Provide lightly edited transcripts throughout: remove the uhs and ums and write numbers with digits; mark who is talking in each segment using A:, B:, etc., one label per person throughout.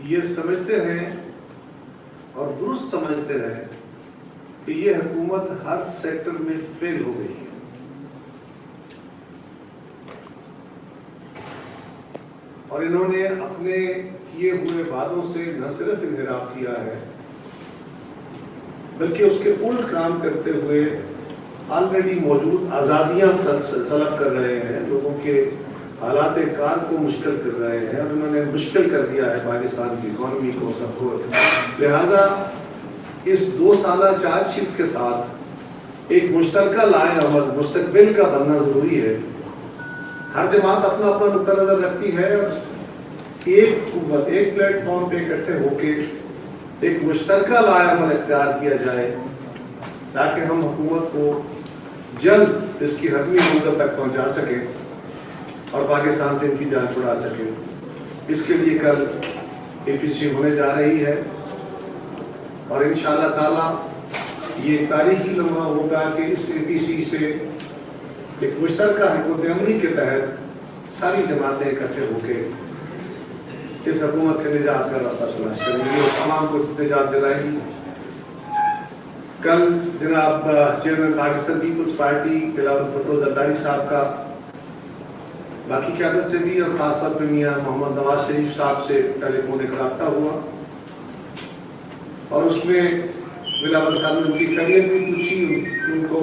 A: یہ سمجھتے ہیں اور درست سمجھتے ہیں کہ یہ حکومت ہر سیکٹر میں فیل ہو گئی ہے. اور انہوں نے اپنے کیے ہوئے وعدوں سے نہ صرف انحراف کیا ہے بلکہ اس کے الٹ کام کرتے ہوئے آلریڈی موجود آزادیاں تک سلب کر رہے ہیں, لوگوں کے حالات کار کو مشکل کر رہے ہیں, اور انہوں نے مشکل کر دیا ہے پاکستان کی اکانومی کو, سب کو. لہذا اس 2 سالہ چارج شیٹ کے ساتھ ایک مشترکہ لائحہ عمل مستقبل کا بننا ضروری ہے. ہر جماعت اپنا اپنا نقطہ نظر رکھتی ہے, اور ایک قوت ایک پلیٹ فارم پہ اکٹھے ہو کے ایک مشترکہ لائحہ عمل اختیار کیا جائے تاکہ ہم حکومت کو جلد اس کی حتمی منزل تک پہنچا سکیں اور پاکستان سے ان کی جان چھڑا سکیں. اس کے لیے کل APC ہونے جا رہی ہے, اور انشاءاللہ تعالی یہ ایک تاریخی لمحہ ہوگا کہ اس APC سے ایک مشترکہ حکمت عملی کے تحت ساری جماعتیں اکٹھے ہو کے اس حکومت سے نجات کا راستہ تلاش کریں گے اور تمام کو نجات دلائیں گی. کل جناب چیئرمین پاکستان پیپلز پارٹی بلاول بھٹو زرداری صاحب کا باقی قیادت سے بھی اور خاص طور پہ میاں محمد نواز شریف صاحب سے ٹیلی فونک رابطہ ہوا, اور اس میں بلاول صاحب نے ان کی خیریت بھی پوچھی, ان کو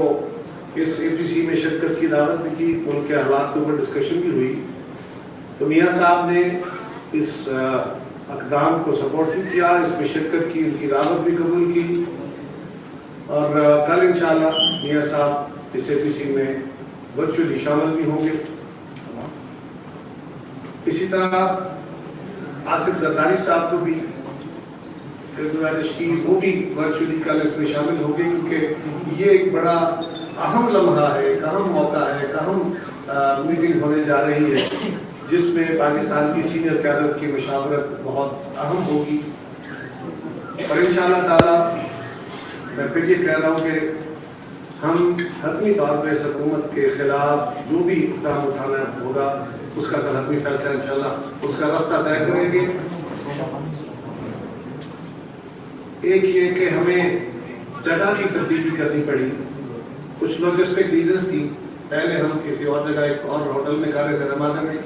A: اس APC میں شرکت کی دعوت بھی کی, ان کے حالات کے اوپر ڈسکشن بھی ہوئی. تو میاں صاحب نے اس اقدام کو سپورٹ بھی کیا, اس میں شرکت کی, ان کی دعوت بھی قبول کی, اور کل انشاءاللہ میاں صاحب اس APC میں ورچولی شامل بھی ہوں گے. اسی طرح آصف زرداری صاحب کو بھی گزارش کی, وہ بھی ورچولی کل اس میں شامل ہوں گے, کیونکہ یہ ایک بڑا اہم لمحہ ہے, ایک اہم موقع ہے, ایک اہم میٹنگ ہونے جا رہی ہے جس میں پاکستان کی سینئر قیادت کی مشاورت بہت اہم ہوگی. اور انشاءاللہ تعالی میں پھر یہ کہہ رہا ہوں کہ ہم حتمی طور پہ اس حکومت کے خلاف جو بھی اقدام اٹھانا ہوگا اس کا حتمی فیصلہ انشاءاللہ اس کا راستہ طے کریں گے. ایک یہ کہ ہمیں جگہ کی تبدیلی کرنی پڑی, کچھ لاجسٹک ریزنز تھی. پہلے ہم کسی اور جگہ ایک اور ہوٹل میں کھا رہے تھے رمادہ میں,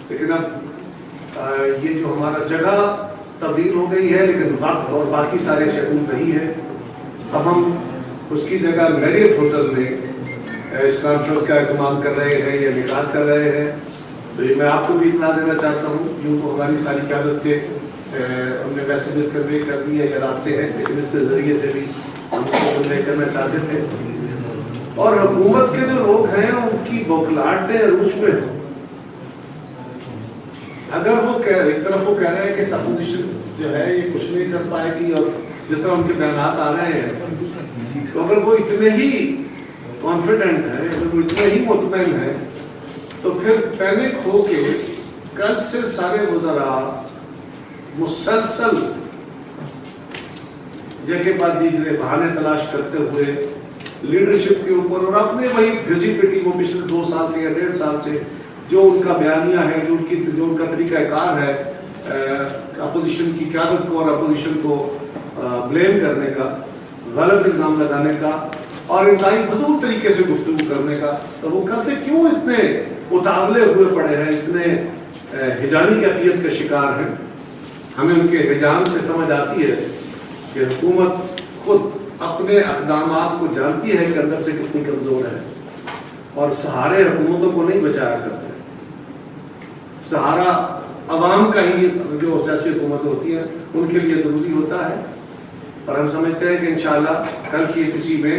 A: لیکن اب یہ جو ہمارا جگہ تبدیل ہو گئی ہے لیکن وقت اور باقی سارے شیڈول نہیں ہے. اب ہم اس کی جگہ میریٹ ہوٹل میں اس کانفرنس کا اہتمام کر رہے ہیں یا انعقاد کر رہے ہیں. تو یہ میں آپ کو بھی اطلاع دینا چاہتا ہوں, یوں تو ہماری ساری قیادت سے ہم نے میسیجز کنوے کر دیے یا رابطے ہیں, لیکن اس سے ذریعے سے بھی ہم کو کنوے کرنا چاہتے تھے. اور حکومت کے جو لوگ ہیں ان کی بوکھلاہٹیں عروج پہ ہیں. اگر وہ ایک طرف وہ کہہ رہے ہیں کہ اپوزیشن جو ہے یہ کچھ نہیں کر پائے گی, اور جس طرح ان کے بیانات آ رہے ہیں, تو اگر وہ اتنے ہی کانفیڈنٹ ہیں, اگر وہ اتنے ہی مطمئن ہیں, تو پھر پینک ہو کے کل سے سارے وزراء مسلسل جگہ بعد دیگرے بہانے تلاش کرتے ہوئے لیڈرشپ کے اوپر اور اپنے وہی گھسی پٹی وہ پچھلے 2 سال سے یا 1.5 سال سے جو ان کا بیانیہ ہے, جو ان کا طریقہ کار ہے اپوزیشن کی قیادت کو اور اپوزیشن کو بلیم کرنے کا, غلط الزام لگانے کا اور انتہائی فضول طریقے سے گفتگو کرنے کا, تو وہ کل سے کیوں اتنے اتاولے ہوئے پڑے ہیں, اتنے ہجانی کیفیت کا شکار ہیں. ہمیں ان کے حجام سے سمجھ آتی ہے کہ حکومت خود اپنے اقدامات کو جانتی ہے کہ اندر سے کتنی کمزور ہے, اور سہارے حکومتوں کو نہیں بچایا کرتے. سہارا عوام کا ہی جو سیاسی حکومت ہوتی ہے ان کے لیے ضروری ہوتا ہے. اور ہم سمجھتے ہیں کہ انشاءاللہ کل کی APC میں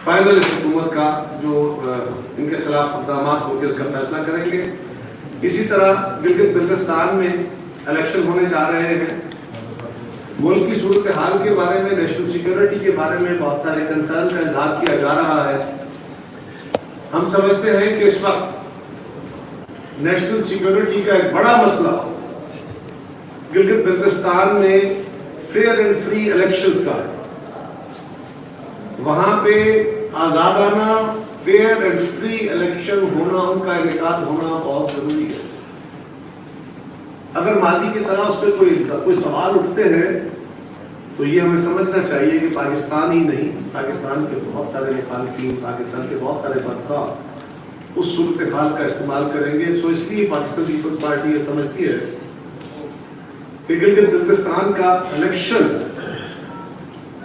A: فائنل اس حکومت کا جو ان کے خلاف اقدامات ہو کے اس کا فیصلہ کریں گے. اسی طرح گلگت بلتستان میں الیکشن ہونے جا رہے ہیں. ملک کی صورتحال کے بارے میں, نیشنل سیکیورٹی کے بارے میں بہت سارے کنسرن کا اظہار کیا جا رہا ہے. ہم سمجھتے ہیں کہ اس وقت نیشنل سیکیورٹی کا ایک بڑا مسئلہ گلگت بلتستان میں فیئر اینڈ فری الیکشنز کا ہے. وہاں پہ آزادانہ فیئر اینڈ فری الیکشن ہونا, ان کا انعقاد ہونا بہت ضروری ہے. اگر ماضی کی طرح اس پہ کوئی سوال اٹھتے ہیں تو یہ ہمیں سمجھنا چاہیے کہ پاکستان ہی نہیں، پاکستان کے بہت سارے مخالفین، پاکستان کے بہت سارے بدخواہ اس صورتحال کا استعمال کریں گے. سو اس لیے پاکستان پیپلز پارٹی یہ سمجھتی ہے کہ گلگت بلتستان کا election,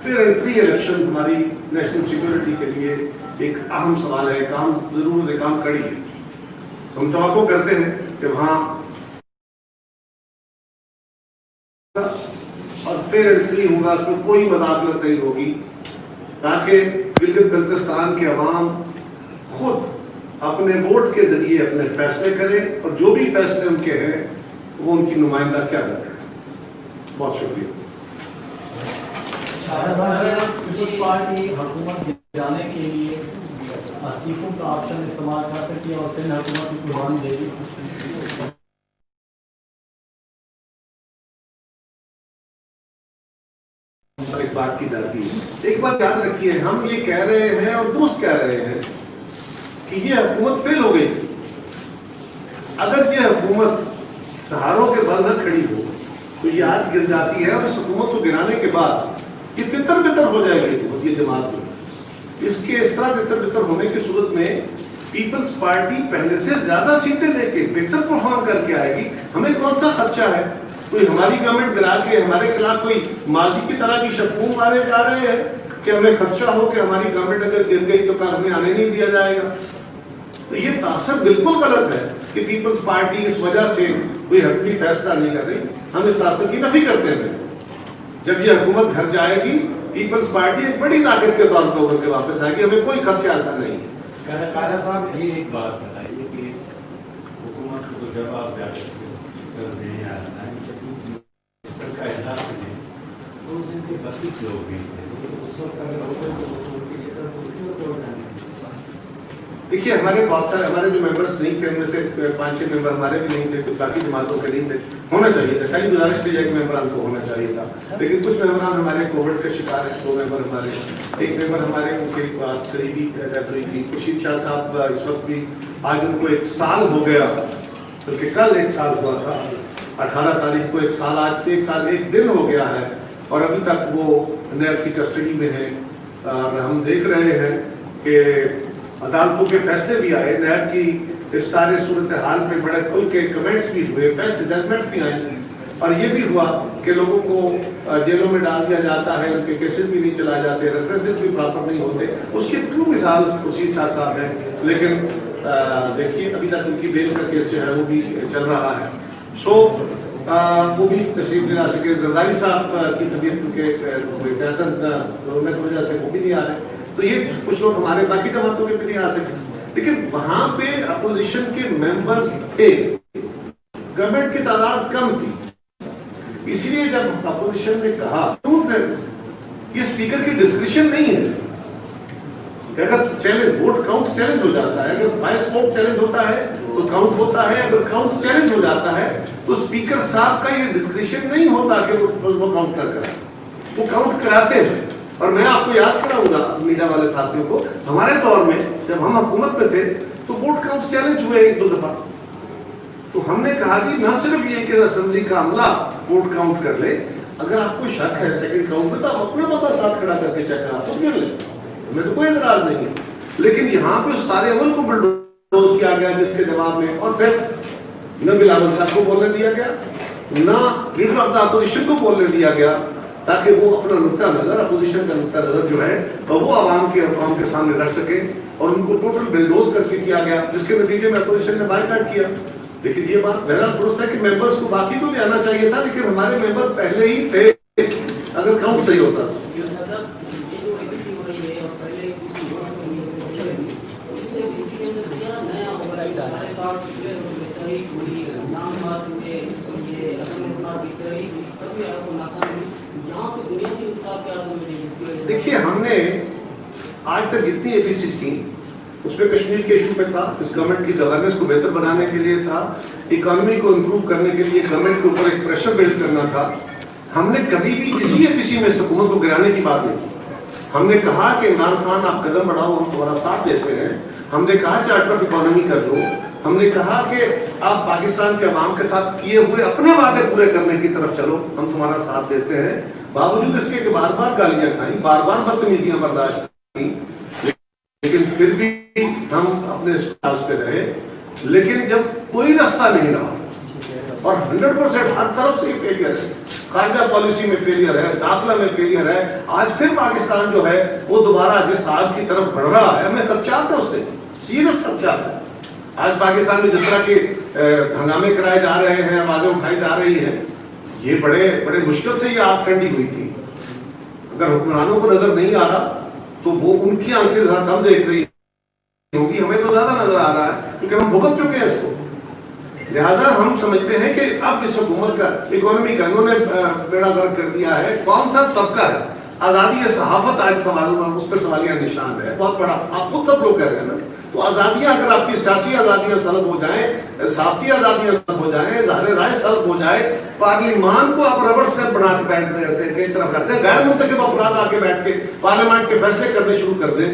A: fair and free election ہماری نیشنل سیکورٹی کے لیے ایک اہم سوال ہے، کام ضرور کام کڑی ہے. ہم توقع کرتے ہیں کہ وہاں اور فیئر اینڈ فری ہوگا، اس میں کوئی مداخلت نہیں ہوگی، تاکہ گلگت بلتستان کے عوام خود اپنے ووٹ کے ذریعے اپنے فیصلے کریں اور جو بھی فیصلے ان کے ہیں وہ ان کی نمائندہ کیا کریں. بہت شکریہ.
B: پیپلز پارٹی حکومت گرانے کے لیے استعفوں کا آپشن استعمال کر سکتی ہے اور سندھ حکومت کی قربانی دے گی.
A: ایک بات کی جاتی ہے، ایک بات یاد رکھیے، ہم یہ کہہ رہے ہیں اور درست کہہ رہے ہیں کہ یہ حکومت فیل ہو گئی. اگر یہ حکومت سہاروں کے بل نہ کھڑی ہو تو یہ آج گر جاتی ہے، اور اس حکومت کو گرانے کے بعد یہ تتر بتر ہو جائے گی حکومت، یہ جماعت جو اس کے اس طرح تتر بتر ہونے کی صورت میں پیپلز پارٹی پہلے سے زیادہ سیٹیں لے کے بہتر پرفارم کر کے آئے گی. ہمیں کون سا خدشہ ہے؟ کوئی ہماری گورنمنٹ گرا کے ہمارے خلاف کوئی ماضی کی طرح کی شبوں مارے جا رہے ہیں کہ ہمیں خدشہ ہو کہ ہماری گورنمنٹ اگر گر گئی تو کل ہمیں آنے نہیں دیا جائے گا. تو یہ تاثر بالکل غلط ہے کہ پیپلز پارٹی اس وجہ سے کوئی حتمی فیصلہ نہیں کر رہی. ہم اس تاثر کی نفی کرتے ہیں. جب یہ حکومت گھر جائے گی پیپلز پارٹی ایک بڑی طاقت کے طور پر ابھر کے واپس آئے گی. ہمیں کوئی خدشہ ایسا نہیں ہے.
C: قائدہ صاحب یہ ایک بات بتائیے کہ حکومت کو جب آپ کر دیں یا کا اجلاس میں تو اس دن کے 32 لوگ بھی تھے. اس وقت
A: دیکھیے ہمارے بہت سارے ہمارے جو ممبرس نہیں تھے ان میں سے 5-6 ممبر ہمارے بھی نہیں تھے، کچھ باقی جماعتوں کے نہیں تھے. ہونا چاہیے تھا، خالی گزارش کی جائے کہ ممبران کو ہونا چاہیے تھا. لیکن کچھ ممبران ہمارے کووڈ کا شکار ہیں. 2 ممبر ہمارے، ایک ممبر ہمارے ان کے قریبی ڈیتھ ہوئی تھی. خورشید شاہ صاحب اس وقت بھی، آج ان کو 1 سال ہو گیا، بلکہ کل 1 سال ہوا تھا. 18 تاریخ کو 1 سال، آج سے 1 سال 1 دن ہو گیا ہے، اور ابھی تک وہ نیب کی کسٹڈی میں ہیں. اور ہم دیکھ رہے ہیں کہ عدالتوں کے فیصلے بھی آئے، نیب کی اس سارے صورتحال پہ بڑے کھل کے کمنٹس بھی ہوئے، فیصلے ججمنٹ بھی آئے. اور یہ بھی ہوا کہ لوگوں کو جیلوں میں ڈال دیا جاتا ہے، ان کے کیسز بھی نہیں چلائے جاتے، ریفرنسز بھی پراپر نہیں ہوتے. اس کی ٹرو مثال خورشید شاہ صاحب ہے. لیکن دیکھیے ابھی تک ان کی بیل کا کیس جو ہے وہ بھی چل رہا ہے. سو وہ بھی تشریف نہیں لا سکے. زرداری صاحب کی طبیعت کی وجہ سے وہ بھی نہیں آ رہے. تو یہ کچھ لوگ ہمارے باقی جماعتوں کے بھی نہیں آ سکے. لیکن وہاں پہ اپوزیشن کے ممبرز تھے، گورنمنٹ کی تعداد کم تھی. اس لیے جب اپوزیشن نے کہا یہ اسپیکر کی ڈسکریشن نہیں ہے کہ اگر چیلنج ووٹ کاؤنٹ چیلنج ہو جاتا ہے، اگر وائس ووٹ چیلنج ہوتا ہے تو کاؤنٹ ہوتا ہے، اگر کاؤنٹ چیلنج ہو جاتا ہے تو اسپیکر صاحب کا یہ ڈسکریشن نہیں ہوتا کہ وہ کاؤنٹ نہ کریں. وہ کاؤنٹ کراتے ہیں. اور میں آپ کو یاد کراؤں گا میڈیا والے ساتھیوں کو، ہمارے دور میں جب ہم حکومت میں تھے تو ووٹ کاؤنٹ چیلنج ہوئے 1-2 دفعہ. تو ہم نے کہا کہ نہ صرف یہ کہ اسمبلی کا عملہ ووٹ کاؤنٹ کر لے، اگر آپ کو شک ہے سیکنڈ کاؤنٹ میں تو آپ اپنا پتہ ساتھ کھڑا کر کے چیک کرا تو کر لیں، ہمیں تو کوئی اعتراض نہیں ہے. لیکن یہاں پہ سارے عمل کو بلڈوز کیا گیا جس کے جواب میں، اور پھر نہ بلاول صاحب کو بولنے دیا گیا، نہ لیڈر آف دا اپوزیشن کو بولنے دیا گیا، تاکہ وہ اپنا نقطہ نظر، اپوزیشن کا نقطہ نظر جو ہے وہ عوام کے سامنے رکھ سکے. اور ان کو ٹوٹل بلڈوز کر کے کیا گیا، جس کے نتیجے میں اپوزیشن نے بائیکاٹ کیا. لیکن یہ بات بہرحال درست ہے کہ ممبرز کو باقی کو بھی آنا چاہیے تھا، لیکن ہمارے ممبر پہلے ہی تھے اگر کاؤنٹ صحیح ہوتا. دیکھیے ہم نے آج تک جتنی اے پی سی کی اس میں کشمیر کے ایشو پہ تھا، اس گورنمنٹ کی گورننس کو بہتر بنانے کے لیے تھا، اکانومی کو امپروو کرنے کے لیے گورنمنٹ کے اوپر ایک پریشر بلڈ کرنا تھا. ہم نے کبھی بھی کسی اے پی سی میں حکومت کو گرانے کی بات نہیں کی. ہم نے کہا کہ عمران خان آپ قدم بڑھاؤ، ہم تمہارا ساتھ دیتے ہیں. ہم نے کہا چارٹر آف اکانومی کر دو. ہم نے کہا کہ آپ پاکستان کے عوام کے ساتھ کیے ہوئے اپنے وعدے پورے کرنے کی طرف چلو، ہم تمہارا ساتھ دیتے ہیں، باوجود اس کے کہ بار بار گالیاں کھائیں، بار بار بدتمیزیاں برداشت کی، لیکن پھر بھی ہم اپنے راز پہ رہے۔ لیکن جب کوئی راستہ نہیں رہا اور 100% ہر طرف سے فیلئر ہے، خارجہ پالیسی میں فیلئر ہے، داخلہ میں فیلئر ہے، آج پھر پاکستان جو ہے وہ دوبارہ جس آگ کی طرف بڑھ رہا ہے، ہمیں خدشات ہے، اس سے سیریس خدشات ہے۔ آج پاکستان میں جس طرح کے ہنگامے کرائے جا رہے ہیں، آوازیں اٹھائی جا رہی ہیں، یہ بڑے مشکل سے یہ آگ ٹھنڈی ہوئی تھی۔ اگر حکمرانوں کو نظر نہیں آ رہا تو وہ ان کی آنکھیں ذرا کم دیکھ رہی ہوگی، ہمیں تو زیادہ نظر آ رہا ہے کیونکہ ہم بھگت چکے ہیں اس کو۔ لہذا ہم سمجھتے ہیں کہ اب اس حکومت کا اکانومی کا انہوں نے بیڑا غرق کر دیا ہے۔ کون سا طبقہ ہے؟ آزادی صحافت آج سوال، اس پہ سوالیہ نشان ہے بہت بڑا، آپ خود سب لوگ کہہ رہے ہیں نا۔ تو آزادیاں، اگر آپ کی سیاسی آزادیاں سلب ہو جائیں، صحافتی آزادیاں سلب ہو جائیں، ظاہر رائے سلب ہو جائے، پارلیمان کو آپ ربڑ اسٹیمپ بنا کے بیٹھ کے طرف رکھتے ہیں، غیر منتخب افراد آ کے بیٹھ کے پارلیمان کے فیصلے کرنے شروع کر دیں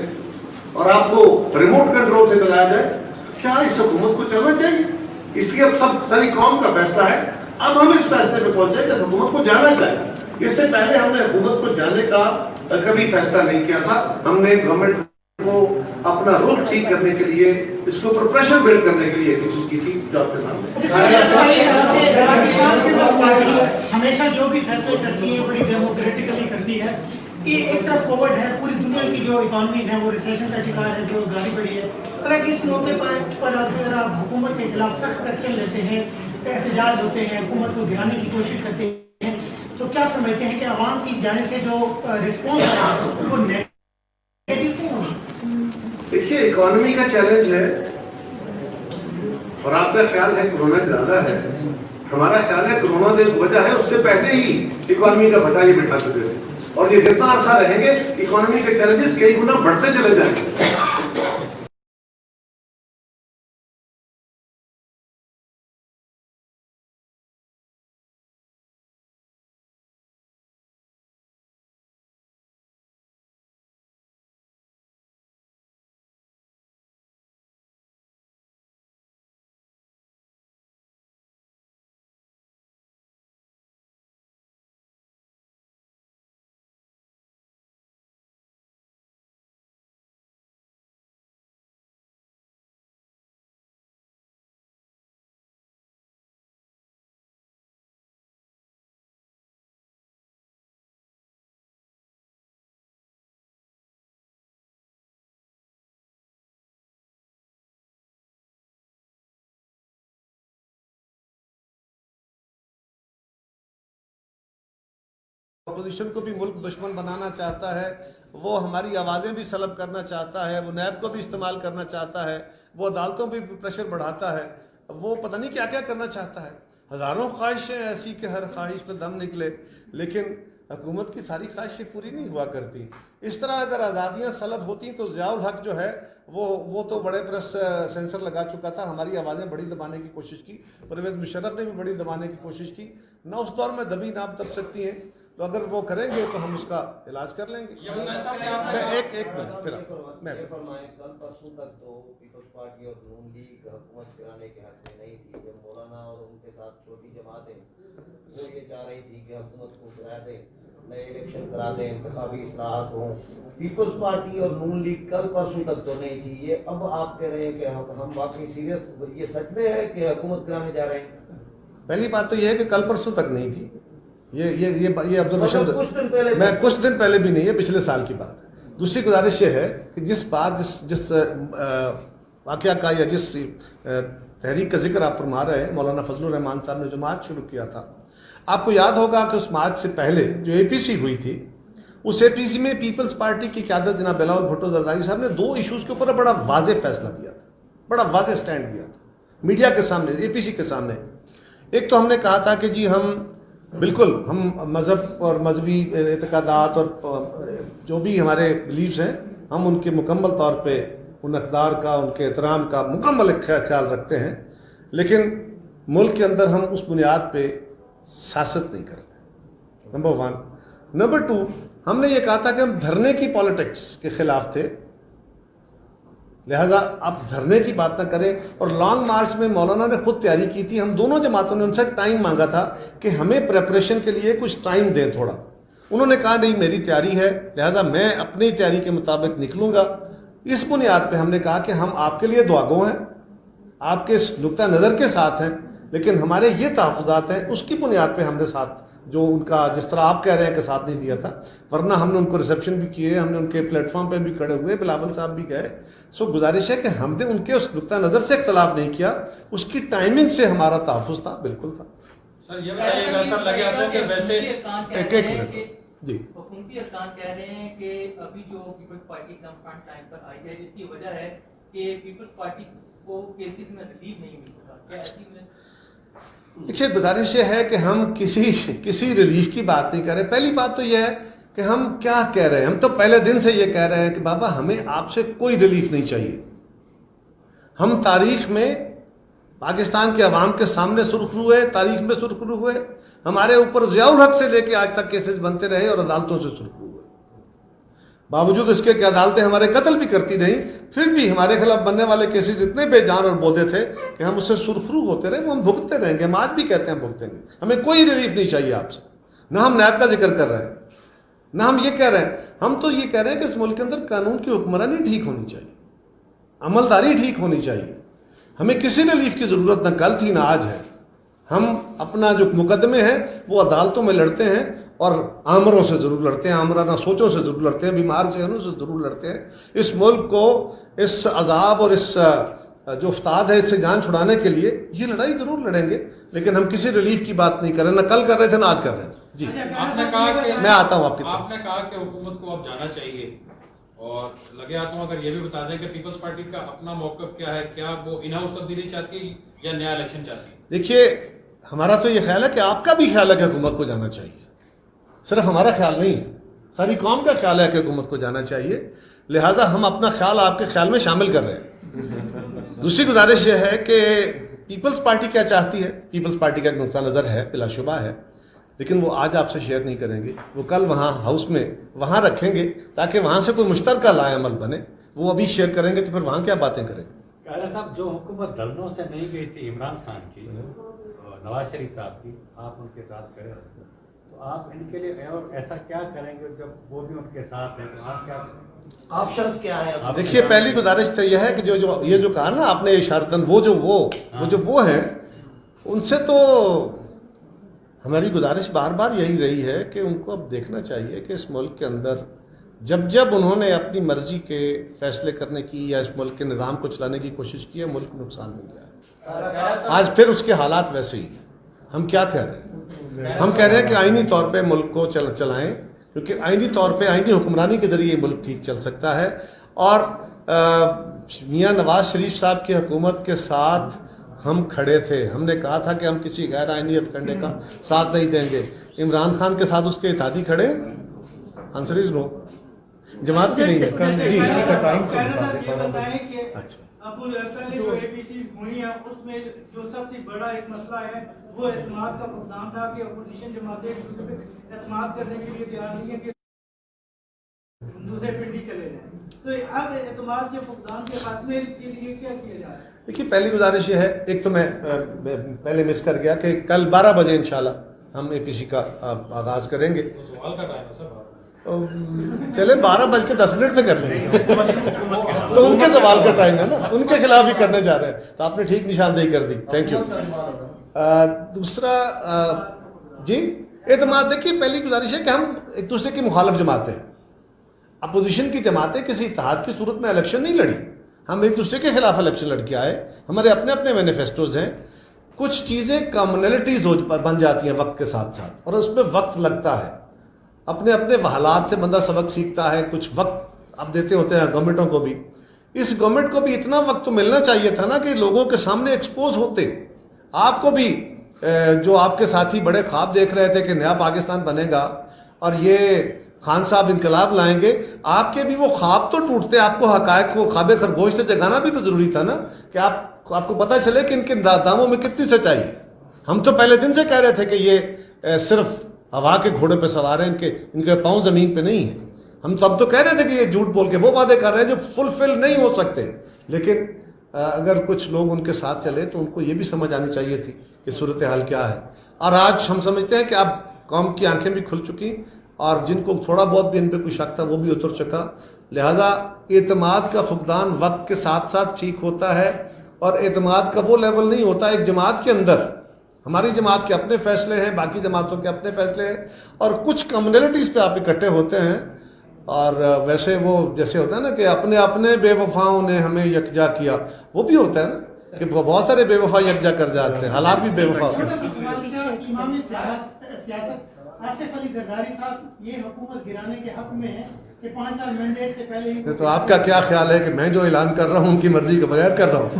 A: اور آپ کو ریموٹ کنٹرول سے چلایا جائے، کیا اس حکومت کو چلنا چاہیے؟ اس لیے اب سب ساری قوم کا فیصلہ ہے، اب ہم اس فیصلے پہ پہنچے کہ حکومت کو جانا چاہیے۔ اس سے پہلے ہم نے حکومت کو جانے کا کبھی فیصلہ نہیں کیا تھا۔ ہم نے گورنمنٹ کو اپنا رخ ٹھیک کرنے کے لیے، اس کے اوپر پریشر بلڈ کرنے کے لیے کوشش کی تھی جو آپ کے سامنے۔
D: ہمیشہ جو بھی فیصلے کرتی ہے بڑی ڈیموکریٹکلی کرتی ہے۔ یہ ایک طرف کووڈ ہے، پوری دنیا کی جو اکانومی ہے وہ ریسیشن کا شکار ہے، جو گالی پڑی ہے۔ اگر اس موقع پر اگر آپ حکومت کے خلاف سخت ایکشن لیتے ہیں، احتجاج ہوتے ہیں، حکومت کو گرانے کی کوشش کرتے ہیں، تو کیا سمجھتے ہیں کہ عوام کی جانب سے جو رسپانس ہے وہ نیگیٹو کیوں ہوگا؟
A: دیکھیے، اکانومی کا چیلنج ہے اور آپ کا خیال ہے کرونا زیادہ ہے، ہمارا خیال ہے کرونا جو وجہ ہے اس سے پہلے ہی اکانومی کا بھٹا یہ بٹھا چکے ہیں، اور یہ جتنا عرصہ رہیں گے اکانومی کے چیلنجز کئی گنا بڑھتے چلے جائیں گے۔
E: اپوزیشن کو بھی ملک دشمن بنانا چاہتا ہے، وہ ہماری آوازیں بھی سلب کرنا چاہتا ہے، وہ نیب کو بھی استعمال کرنا چاہتا ہے، وہ عدالتوں پہ بھی پریشر بڑھاتا ہے، وہ پتہ نہیں کیا کیا کرنا چاہتا ہے۔ ہزاروں خواہشیں ایسی کہ ہر خواہش پہ دم نکلے، لیکن حکومت کی ساری خواہشیں پوری نہیں ہوا کرتی۔ اس طرح اگر آزادیاں سلب ہوتی تو ضیاء الحق جو ہے وہ تو بڑے پریس سینسر لگا چکا تھا، ہماری آوازیں بڑی دبانے کی کوشش کی، پرویز مشرف نے بھی بڑی دبانے کی کوشش کی، نہ اس دور میں دبی نہ دب سکتی ہیں، تو اگر وہ کریں گے تو ہم اس کا علاج کر لیں گے۔ ایک منٹ پھر میں
F: کل پرسوں تک تو پیپلز پارٹی اور نون لیگ حکومت کرانے کے حق میں نہیں تھی، جب مولانا اور ان کے ساتھ چھوٹی جماعتیں وہ یہ چاہ رہی تھی کہ حکومت کو گرا دیں، نئے الیکشن کرا دیں، انتخابی اصلاحات ہوں، پیپلز پارٹی اور نون لیگ کل پرسوں تک تو نہیں تھی۔ یہ اب آپ کہہ رہے ہیں کہ ہم واقعی سیریس، یہ سچ میں ہے کہ حکومت کرانے جا رہے ہیں؟
E: پہلی بات تو یہ ہے کہ کل پرسوں تک نہیں تھی، یہ آبزرویشن میں
F: کچھ
E: دن پہلے بھی نہیں ہے، پچھلے سال کی بات ہے۔ دوسری گزارش یہ ہے کہ جس واقعہ کا یا جس تحریک کا ذکر آپ فرما رہے ہیں، مولانا فضل الرحمان صاحب نے جو مارچ شروع کیا تھا، آپ کو یاد ہوگا کہ اس مارچ سے پہلے جو اے پی سی ہوئی تھی، اس اے پی سی میں پیپلز پارٹی کی قیادت جناب بلاول بھٹو زرداری صاحب نے 2 ایشوز کے اوپر بڑا واضح فیصلہ دیا تھا، بڑا واضح سٹینڈ دیا تھا میڈیا کے سامنے، اے پی سی کے سامنے۔ ایک تو ہم نے کہا تھا کہ جی ہم مذہب اور مذہبی اعتقادات اور جو بھی ہمارے بلیفز ہیں، ہم ان کے مکمل طور پہ ان اقدار کا، ان کے احترام کا مکمل خیال رکھتے ہیں، لیکن ملک کے اندر ہم اس بنیاد پہ سیاست نہیں کرتے، نمبر 1۔ نمبر 2، ہم نے یہ کہا تھا کہ ہم دھرنے کی پالیٹکس کے خلاف تھے، لہٰذا آپ دھرنے کی بات نہ کریں. اور لانگ مارچ میں مولانا نے خود تیاری کی تھی, ہم دونوں جماعتوں نے ان سے ٹائم مانگا تھا کہ ہمیں پریپریشن کے لیے کچھ ٹائم دیں تھوڑا. انہوں نے کہا نہیں میری تیاری ہے, لہذا میں اپنی تیاری کے مطابق نکلوں گا. اس بنیاد پہ ہم نے کہا کہ ہم آپ کے لیے دعاگو ہیں, آپ کے نقطہ نظر کے ساتھ ہیں, لیکن ہمارے یہ تحفظات ہیں, اس کی بنیاد پہ ہم نے ساتھ جو ان کا جس طرح آپ کہہ رہے ہیں کہ ساتھ نہیں دیا تھا, ورنہ ہم نے ان کو ریسیپشن بھی کیے, ہم نے ان کے پلیٹ فارم پہ بھی کھڑے ہوئے, بلاول صاحب بھی گئے. سو گزارش ہے کہ ہم نے ان کے اس نقطہ نظر سے اختلاف نہیں کیا, اس کی ٹائمنگ سے ہمارا تحفظ تھا, بالکل تھا.
G: سر یہ بتائیے گا سر لگے آپ کو کہ ویسے
E: ایک منٹ جی.
H: حکومتی ارکان کہہ رہے ہیں کہ ابھی جو پیپلز پارٹی ایک دم فرنٹ لائن پر آئی ہے, جس کی وجہ ہے کہ پیپلز پارٹی کو کیسز میں ریلیف نہیں مل سکا. کیا ایسی میں
E: دیکھیے گزارش یہ ہے کہ ہم کسی ریلیف کی بات نہیں کر رہے. پہلی بات تو یہ ہے کہ ہم کیا کہہ رہے ہیں, ہم تو پہلے دن سے یہ کہہ رہے ہیں کہ بابا ہمیں آپ سے کوئی ریلیف نہیں چاہیے. ہم تاریخ میں پاکستان کے عوام کے سامنے سرخرو ہوئے, تاریخ میں سرخرو ہوئے, ہمارے اوپر ضیاء الحق سے لے کے آج تک کیسز بنتے رہے اور عدالتوں سے سرخرو ہوئے. باوجود اس کے کہ عدالتیں ہمارے قتل بھی کرتی رہیں, پھر بھی ہمارے خلاف بننے والے کیسز اتنے بے جان اور بودے تھے کہ ہم اس سے سرخرو ہوتے رہے, وہ ہم بھگتتے رہیں گے. ہم آج بھی کہتے ہیں بھگتیں گے. ہمیں کوئی ریلیف نہیں چاہیے آپ سے. نہ ہم نیب کا ذکر کر رہے ہیں, نہ ہم یہ کہہ رہے ہیں. ہم تو یہ کہہ رہے ہیں کہ اس ملک کے اندر قانون کی حکمرانی ٹھیک ہونی چاہیے, عملداری ٹھیک ہونی چاہیے. ہمیں کسی ریلیف کی ضرورت نہ کل تھی نہ آج ہے. ہم اپنا جو مقدمے ہیں وہ عدالتوں میں لڑتے ہیں, اور آمروں سے ضرور لڑتے ہیں, آمرانہ سوچوں سے ضرور لڑتے ہیں, بیمار ذہنوں سے ضرور لڑتے ہیں. اس ملک کو اس عذاب اور اس جو افتاد ہے اس سے جان چھڑانے کے لیے یہ لڑائی ضرور لڑیں گے, لیکن ہم کسی ریلیف کی بات نہیں کر رہے, نہ کل کر رہے تھے نہ آج کر رہے ہیں. جی
G: آپ نے کہا کہ
E: میں آتا ہوں آپ کی طرف.
G: آپ نے کہا کہ حکومت کو اب جانا چاہیے, اور لگے آتا ہوں اگر یہ بھی بتا دیں کہ پیپلز پارٹی کا اپنا موقف کیا ہے, کیا وہ ان ہاؤس تبدیلی چاہتی ہے یا نیا الیکشن چاہتی ہے؟
E: دیکھیے ہمارا تو یہ خیال ہے کہ آپ کا بھی خیال ہے کہ حکومت کو جانا چاہیے, صرف ہمارا خیال نہیں ہے, ساری قوم کا خیال ہے کہ حکومت کو جانا چاہیے. لہٰذا ہم اپنا خیال آپ کے خیال میں شامل کر رہے ہیں. دوسری گزارش یہ ہے کہ پیپلز پارٹی کیا چاہتی ہے. پیپلز پارٹی کا ایک نقطہ نظر ہے بلا شبہ ہے, لیکن وہ آج آپ سے شیئر نہیں کریں گے, وہ کل وہاں ہاؤس میں وہاں رکھیں گے تاکہ وہاں سے کوئی مشترکہ لائے عمل بنے. وہ ابھی شیئر کریں گے تو پھر وہاں کیا باتیں کریں گے.
C: قائدہ صاحب جو حکومت دھرنوں سے نہیں گئی تھی عمران خان کی اور نواز شریف صاحب کی, آپ ان کے ساتھ کھڑے ہوتے, تو آپ ان کے لیے اور ایسا کیا کریں گے جب وہ بھی ان کے ساتھ ہیں, تو آپ کیا
F: آپشنز کیا ہیں؟
E: دیکھیے پہلی گزارش تو یہ ہے کہ یہ جو کہا نا آپ نے اشارتاً, وہ ہیں, ان سے تو ہماری گزارش بار بار یہی رہی ہے کہ ان کو اب دیکھنا چاہیے کہ اس ملک کے اندر جب انہوں نے اپنی مرضی کے فیصلے کرنے کی یا اس ملک کے نظام کو چلانے کی کوشش کی ہے, ملک کو نقصان مل گیا ہے. آج پھر اس کے حالات ویسے ہی ہیں. ہم کیا کہہ رہے ہیں, ہم کہہ رہے ہیں کہ آئینی طور پہ ملک کو چلائیں, کیونکہ آئینی طور پہ آئینی حکمرانی کے ذریعے ملک ٹھیک چل سکتا ہے. اور میاں نواز شریف صاحب کی حکومت کے ساتھ ہم کھڑے تھے, ہم نے کہا تھا کہ ہم کسی غیر آئینی ہتھکنڈے کا ساتھ نہیں دیں گے. عمران خان کے ساتھ اس کے اتحادی کھڑے, آنسر از نو, جماعت کی نہیں ہے. جی اچھا
I: پہلے جو اے پی سی ہوئی ہے اس میں جو سب سے بڑا ایک مسئلہ ہے وہ اعتماد کا فقدان تھا کہ اپوزیشن جماعتیں ایک دوسرے پہ اعتماد کرنے کے لیے تیار نہیں ہے کہ دوسرے پنڈی چلے جائیں. تو اب اعتماد کے فقدان کے خاتمے کے لیے کیا کیا جائے؟
E: دیکھیے پہلی گزارش یہ ہے, ایک تو میں پہلے مس کر گیا کہ کل 12 بجے انشاءاللہ ہم اے پی سی کا آغاز کریں گے.
G: سوال کا ٹائم ہے سر,
E: چلے 12:10 پہ کر لیں گے تو ان کے سوال کا ٹائم ہے نا, ان کے خلاف ہی کرنے جا رہے ہیں, تو آپ نے ٹھیک نشاندہی کر دی, تھینک یو. دوسرا جی اعتماد, دیکھیے پہلی گزارش ہے کہ ہم ایک دوسرے کی مخالف جماعتیں ہیں. اپوزیشن کی جماعتیں کسی اتحاد کی صورت میں الیکشن نہیں لڑی, ہم ایک دوسرے کے خلاف الیکشن لڑ کے آئے. ہمارے اپنے اپنے مینیفیسٹوز ہیں. کچھ چیزیں کامنلٹیز بن جاتی ہیں وقت کے ساتھ ساتھ, اور اس میں وقت لگتا ہے. اپنے اپنے حالات سے بندہ سبق سیکھتا ہے. کچھ وقت اب دیتے ہوتے ہیں گورنمنٹوں کو بھی. اس گورنمنٹ کو بھی اتنا وقت تو ملنا چاہیے تھا نا کہ لوگوں کے سامنے ایکسپوز ہوتے. آپ کو بھی جو آپ کے ساتھی بڑے خواب دیکھ رہے تھے کہ نیا پاکستان بنے گا اور یہ خان صاحب انقلاب لائیں گے, آپ کے بھی وہ خواب تو ٹوٹتے. آپ کو حقائق کو خواب خرگوش سے جگانا بھی تو ضروری تھا نا, کہ آپ کو پتہ چلے کہ ان کے داموں میں کتنی سچائی ہے. ہم تو پہلے دن سے کہہ رہے تھے کہ یہ صرف ہوا کے گھوڑے پہ سوار ہیں, ان کے پاؤں زمین پہ نہیں ہیں. ہم سب تو کہہ رہے تھے کہ یہ جھوٹ بول کے وہ وعدے کر رہے ہیں جو فلفل نہیں ہو سکتے. لیکن اگر کچھ لوگ ان کے ساتھ چلے تو ان کو یہ بھی سمجھ آنی چاہیے تھی کہ صورتحال کیا ہے. اور آج ہم سمجھتے ہیں کہ اب قوم کی آنکھیں بھی کھل چکی اور جن کو تھوڑا بہت بھی ان پہ کوئی شک تھا وہ بھی اتر چکا. لہذا اعتماد کا فقدان وقت کے ساتھ ساتھ ٹھیک ہوتا ہے اور اعتماد کا وہ لیول نہیں ہوتا. ایک جماعت کے اندر ہماری جماعت کے اپنے فیصلے ہیں, باقی جماعتوں کے اپنے فیصلے ہیں, اور کچھ کمیونٹیز پہ آپ اکٹھے ہوتے ہیں اور ویسے وہ جیسے ہوتا ہے نا کہ اپنے اپنے بے وفاؤں نے ہمیں یکجا کیا, وہ بھی ہوتا ہے نا کہ بہت سارے بے وفا یکجا کر جاتے ہیں, حالات بھی بے وفا ہوتے ہیں.
D: امام سیاست آصف علی زرداری صاحب یہ حکومت گرانے کے حق میں ہے کہ 5 سال مینڈیٹ سے پہلے ہی.
E: تو آپ کا کیا خیال ہے کہ میں جو اعلان کر رہا ہوں ان کی مرضی کے بغیر کر رہا ہوں؟